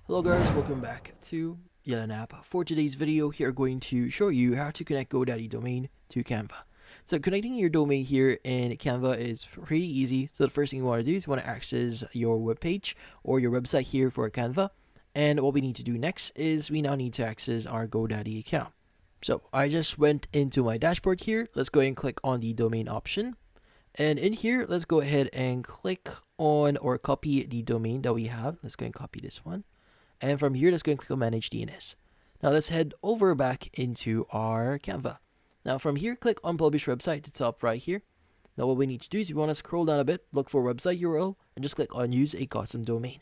Hello guys, welcome back to yet an app. For today's video, here I'm going to show you how to connect GoDaddy domain to Canva. So connecting your domain here in Canva is pretty easy. So the first thing you want to do is you want to access your web page or your website here for Canva. And what we need to do next is we now need to access our GoDaddy account. So I just went into my dashboard here. Let's go ahead and click on the domain option. And in here, let's go ahead and click on or copy the domain that we have. Let's go and copy this one. And from here, let's go and click on Manage DNS. Now let's head over back into our Canva. Now from here, click on Publish Website at the top right here. Now what we need to do is you want to scroll down a bit, look for website URL, and just click on Use a Custom Domain.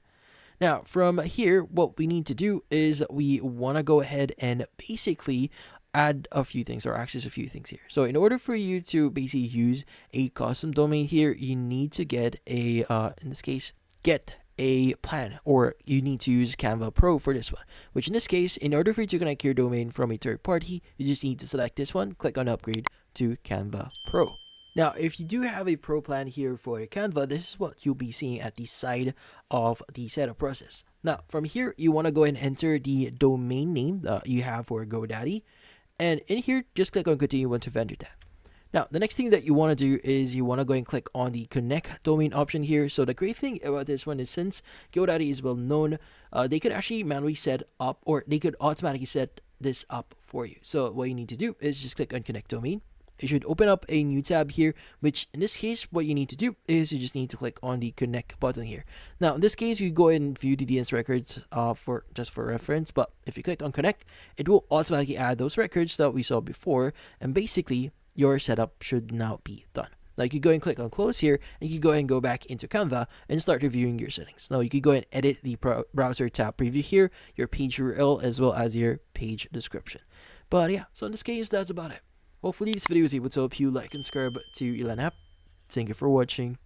Now from here, what we need to do is we want to go ahead and basically add a few things or access a few things here. So in order for you to basically use a custom domain here, you need to get a, in this case, get a plan, or you need to use Canva Pro for this one, which in this case, in order for you to connect your domain from a third party, you just need to select this one, click on upgrade to Canva Pro. Now, if you do have a pro plan here for Canva, this is what you'll be seeing at the side of the setup process. Now, from here, you want to go and enter the domain name that you have for GoDaddy. And in here, just click on continue once you've entered that. Now, the next thing that you want to do is you want to go and click on the connect domain option here. So the great thing about this one is since GoDaddy is well known, they could actually manually set up, or they could automatically set this up for you. So what you need to do is just click on connect domain. It should open up a new tab here, which in this case, what you need to do is you just need to click on the connect button here. Now, in this case, you go ahead and view the DNS records for reference, but if you click on connect, it will automatically add those records that we saw before, and basically, your setup should now be done. Now, you can go and click on close here, and you can go ahead and go back into Canva and start reviewing your settings. Now, you can go and edit the browser tab preview here, your page URL, as well as your page description. But yeah, so in this case, that's about it. Hopefully this video was able to help you like and subscribe to Elan App. Thank you for watching.